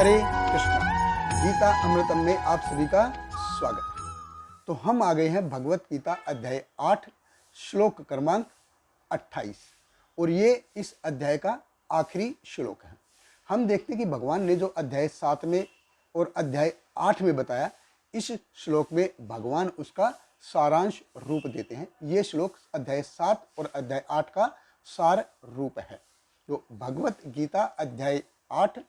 हरे कृष्णा। गीता अमृतम में आप सभी का स्वागत है। तो हम आ गए हैं भगवत गीता अध्याय 8 श्लोक क्रमांक 28 और ये इस अध्याय का आखिरी श्लोक है। हम देखते हैं कि भगवान ने जो अध्याय 7 में और अध्याय 8 में बताया, इस श्लोक में भगवान उसका सारांश रूप देते हैं। ये श्लोक अध्याय 7 और अध्याय 8 का सार रूप है। तो भगवत गीता अध्याय 8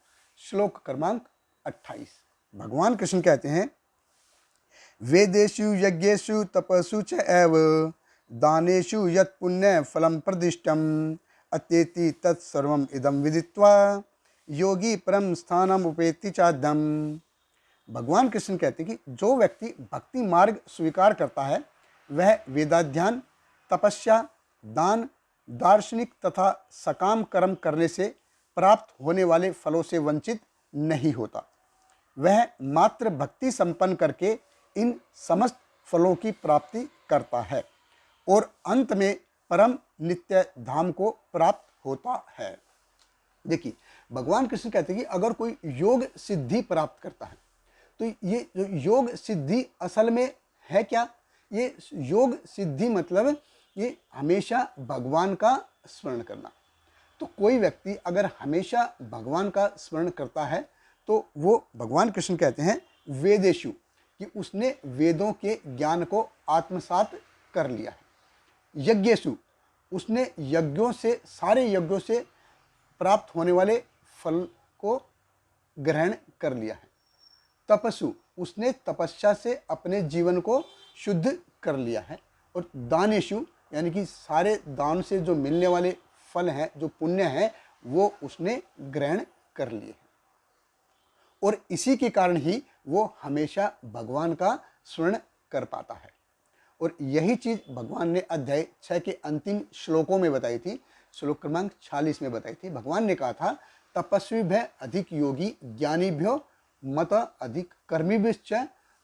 श्लोक क्रमांक 28 भगवान कृष्ण कहते हैं, वेदेषु यज्ञेषु तपसु च एव दानेषु यत् पुण्य फलम प्रदिष्टम अत्येति तत्सर्वम इदम विदित्वा योगी परम स्थानम उपेति चाद्यम। भगवान कृष्ण कहते हैं कि जो व्यक्ति भक्ति मार्ग स्वीकार करता है वह वेदाध्ययन, तपस्या, दान, दार्शनिक तथा सकाम कर्म करने से प्राप्त होने वाले फलों से वंचित नहीं होता। वह मात्र भक्ति संपन्न करके इन समस्त फलों की प्राप्ति करता है और अंत में परम नित्य धाम को प्राप्त होता है। देखिए, भगवान कृष्ण कहते हैं कि अगर कोई योग सिद्धि प्राप्त करता है तो ये जो योग सिद्धि असल में है क्या? ये योग सिद्धि मतलब ये हमेशा भगवान का स्मरण करना। तो कोई व्यक्ति अगर हमेशा भगवान का स्मरण करता है तो वो, भगवान कृष्ण कहते हैं, वेदेषु, कि उसने वेदों के ज्ञान को आत्मसात कर लिया है। यज्ञेषु, उसने यज्ञों से, सारे यज्ञों से प्राप्त होने वाले फल को ग्रहण कर लिया है। तपस्सु, उसने तपस्या से अपने जीवन को शुद्ध कर लिया है। और दानेषु, यानी कि सारे दान से जो मिलने वाले फल हैं, जो पुण्य है, वो उसने ग्रहण कर लिए हैं। और इसी के कारण ही वो हमेशा भगवान का स्मरण कर पाता है। और यही चीज भगवान ने अध्याय 6 के अंतिम श्लोकों में बताई थी। श्लोक क्रमांक 46 में बताई थी। भगवान ने कहा था, तपस्वीभ्य अधिक योगी ज्ञानीभ्यो मत अधिक कर्मीभ्यश्च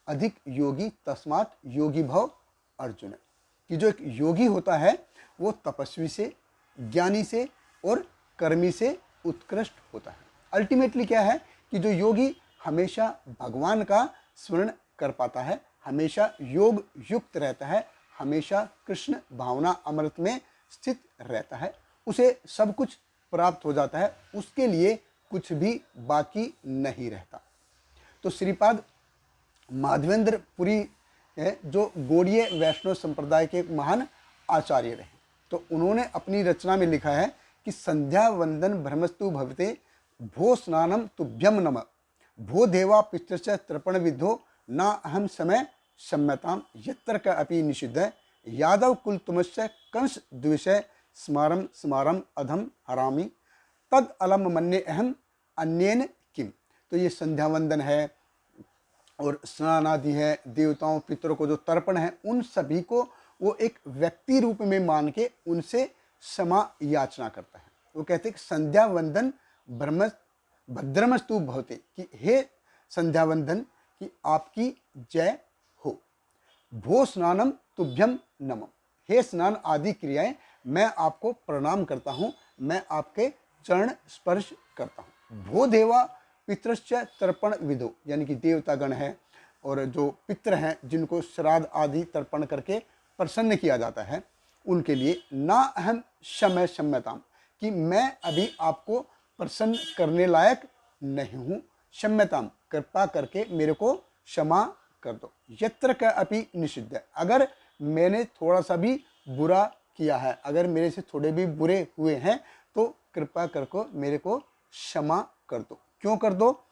अधिक योगी तस्मात् योगी भव अर्जुन। कि जो एक योगी होता है वो तपस्वी से, ज्ञानी से और कर्मी से उत्कृष्ट होता है। अल्टीमेटली क्या है कि जो योगी हमेशा भगवान का स्मरण कर पाता है, हमेशा योग युक्त रहता है, हमेशा कृष्ण भावना अमृत में स्थित रहता है, उसे सब कुछ प्राप्त हो जाता है, उसके लिए कुछ भी बाकी नहीं रहता। तो श्रीपाद माधवेंद्र पुरी है, जो गौड़ीय वैष्णव संप्रदाय के एक महान आचार्य रहे, तो उन्होंने अपनी रचना में लिखा है कि संध्या वंदन ब्रह्मस्तु भवते भो स्नानम तुभ्यम नम भो देवा पितृश्च तर्पण विधो ना अहम समय सम्यताम यत्र का अपि निषिद्ध यादव कुल तुमश्च कंस द्विषय स्मारम स्मारम अधम हरामी तद अलम मन्ये अहम अन्येन किम। तो ये संध्या वंदन है और स्नान आदि है, देवताओं पितरों को जो तर्पण है, उन सभी को वो एक व्यक्ति रूप में मान के उनसे क्षमा याचना करता है। वो कहते हैं कि संध्या वंदन ब्रह्म भद्रमस्तु भवते, कि हे संध्या वंदन, कि आपकी जय हो। भो स्नानम तुभ्यम नमः, हे स्नान आदि क्रियाएं मैं आपको प्रणाम करता हूँ, मैं आपके चरण स्पर्श करता हूँ। भो देवा पितृश्च तर्पण विधो, यानी कि देवतागण है और जो पितृ हैं जिनको श्राद्ध आदि तर्पण करके प्रसन्न किया जाता है, उनके लिए ना अहम समय क्षम्यताम, कि मैं अभी आपको प्रसन्न करने लायक नहीं हूँ। क्षम्यताम, कृपा करके मेरे को क्षमा कर दो। यत्र का अपि निषिद्ध, अगर मैंने थोड़ा सा भी बुरा किया है, अगर मेरे से थोड़े भी बुरे हुए हैं तो कृपा करके मेरे को क्षमा कर दो। क्यों कर दो?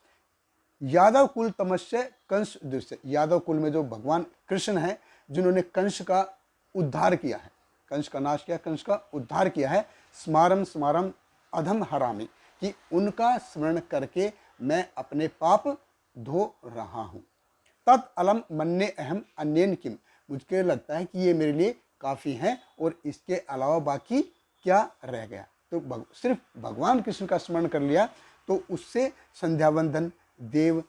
यादव कुल तमस्य कंस दृश्य, यादव कुल में जो भगवान कृष्ण हैं, जिन्होंने कंस का उद्धार किया है, कंस का नाश किया, कंस का उद्धार किया है। स्मारम स्मारम अधम हरामी, कि उनका स्मरण करके मैं अपने पाप धो रहा हूँ। तत् अलम मन्ये अहम अन्येन किम, मुझे लगता है कि ये मेरे लिए काफ़ी है और इसके अलावा बाकी क्या रह गया। तो सिर्फ भगवान कृष्ण का स्मरण कर लिया तो उससे संध्या वंदन, देव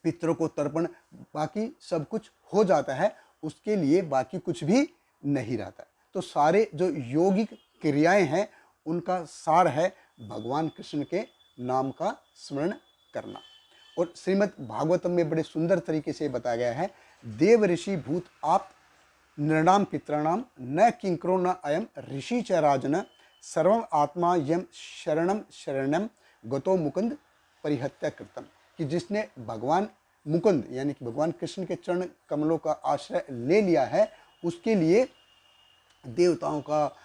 पितरों को तर्पण, बाकी सब कुछ हो जाता है, उसके लिए बाकी कुछ भी नहीं रहता। तो सारे जो योगिक क्रियाएं हैं उनका सार है भगवान कृष्ण के नाम का स्मरण करना। और श्रीमद् भागवतम में बड़े सुंदर तरीके से बताया गया है, देव ऋषि भूत आप नृणाम पितॄणाम न किंकरो न अयम ऋषि च राजन सर्वम आत्मा यम शरणम शरणम गतो मुकुंद परिहत्य कृतम। कि जिसने भगवान मुकुंद यानी कि भगवान कृष्ण के चरण कमलों का आश्रय ले लिया है, उसके लिए देवताओं का,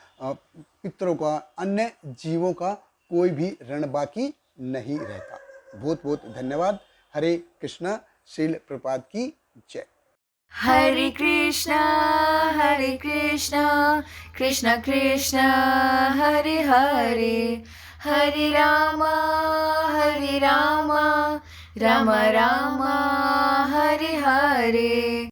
पितरों का, अन्य जीवों का कोई भी ऋण बाकी नहीं रहता। बहुत बहुत धन्यवाद। हरे कृष्णा। श्रील प्रपात की जय। Hare Krishna, Hare Krishna, Krishna Krishna, Hare Hare, Hare Rama, Hare Rama, Rama Rama, Hare Hare।